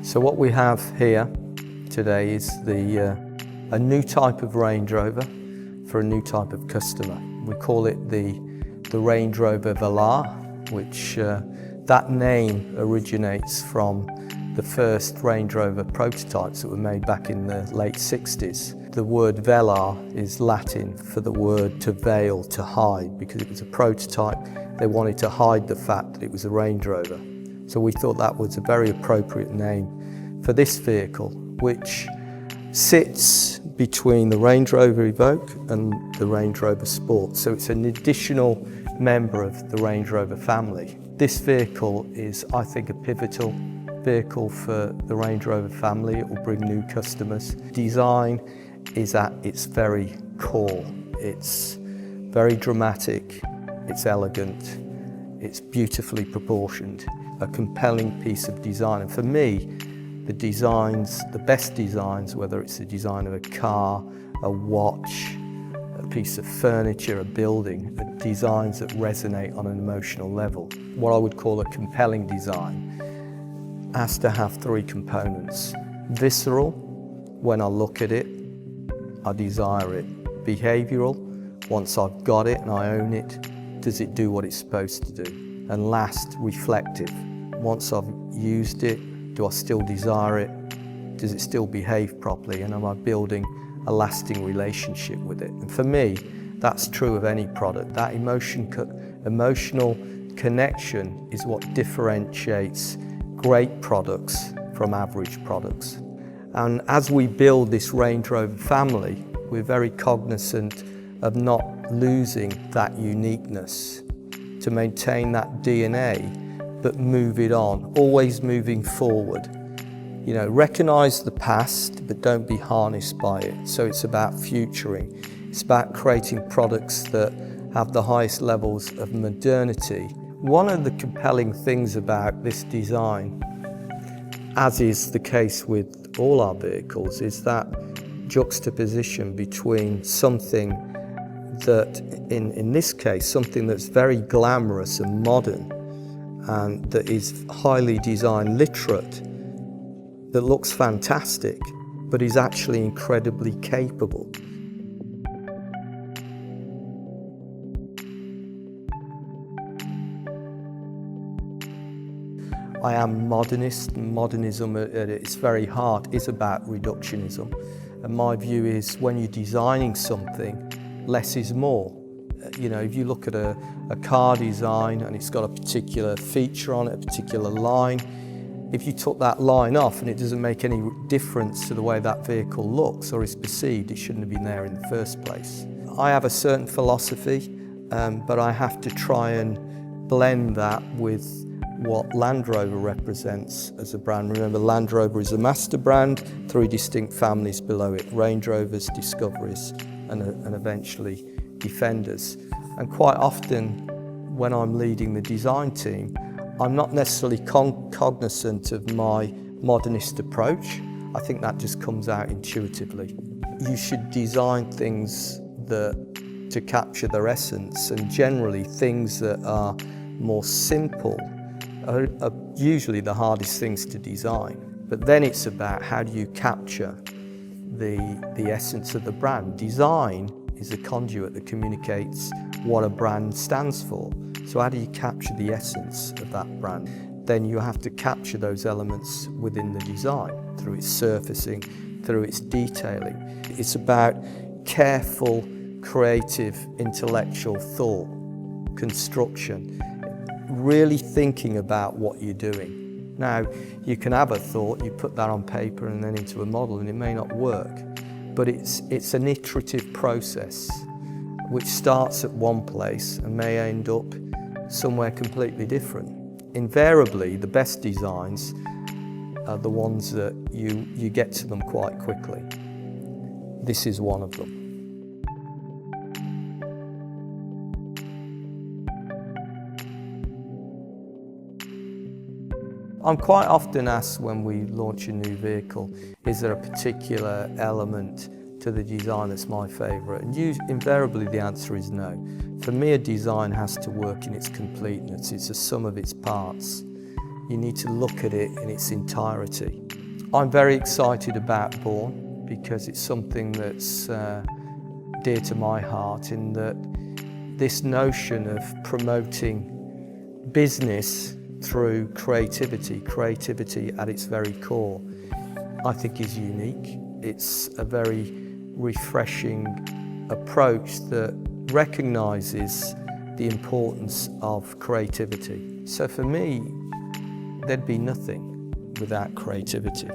So what we have here today is a new type of Range Rover for a new type of customer. We call it the Range Rover Velar, which that name originates from the first Range Rover prototypes that were made back in the late 60s. The word Velar is Latin for the word to veil, to hide, because it was a prototype. They wanted to hide the fact that it was a Range Rover. So we thought that was a very appropriate name for this vehicle, which sits between the Range Rover Evoque and the Range Rover Sport. So it's an additional member of the Range Rover family. This vehicle is, I think, a pivotal vehicle for the Range Rover family. It will bring new customers. Design is at its very core. It's very dramatic, it's elegant, it's beautifully proportioned, a compelling piece of design. And for me, the designs, the best designs, whether it's the design of a car, a watch, a piece of furniture, a building, are designs that resonate on an emotional level. What I would call a compelling design has to have three components. Visceral, when I look at it, I desire it. Behavioural, once I've got it and I own it, does it do what it's supposed to do? And last, reflective. Once I've used it, do I still desire it? Does it still behave properly? And am I building a lasting relationship with it? And for me, that's true of any product. That emotional connection is what differentiates great products from average products. And as we build this Range Rover family, we're very cognizant of not losing that uniqueness, to maintain that DNA, but move it on, always moving forward. You know, recognise the past, but don't be harnessed by it. So it's about futuring. It's about creating products that have the highest levels of modernity. One of the compelling things about this design, as is the case with all our vehicles, is that juxtaposition between something that, in this case, something that's very glamorous and modern and that is highly design literate, that looks fantastic, but is actually incredibly capable. I am modernist. Modernism at its very heart is about reductionism. And my view is when you're designing something, less is more. You know, if you look at a car design and it's got a particular feature on it, a particular line, if you took that line off and it doesn't make any difference to the way that vehicle looks or is perceived, it shouldn't have been there in the first place. I have a certain philosophy, but I have to try and blend that with what Land Rover represents as a brand. Remember, Land Rover is a master brand, three distinct families below it: Range Rovers, Discoveries, and eventually Defenders. And quite often, when I'm leading the design team, I'm not necessarily cognizant of my modernist approach. I think that just comes out intuitively. You should design things to capture their essence, and generally things that are more simple are usually the hardest things to design. But then it's about how do you capture the essence of the brand. Design is a conduit that communicates what a brand stands for. So how do you capture the essence of that brand? Then you have to capture those elements within the design, through its surfacing, through its detailing. It's about careful, creative, intellectual thought, construction, really thinking about what you're doing. Now, you can have a thought, you put that on paper and then into a model, and it may not work, but it's an iterative process which starts at one place and may end up somewhere completely different. Invariably, the best designs are the ones that you get to them quite quickly. This is one of them. I'm quite often asked when we launch a new vehicle, is there a particular element to the design that's my favourite? And invariably the answer is no. For me, a design has to work in its completeness. It's a sum of its parts. You need to look at it in its entirety. I'm very excited about Born because it's something that's dear to my heart, in that this notion of promoting business through creativity at its very core, I think is unique. It's a very refreshing approach that recognises the importance of creativity. So for me, there'd be nothing without creativity.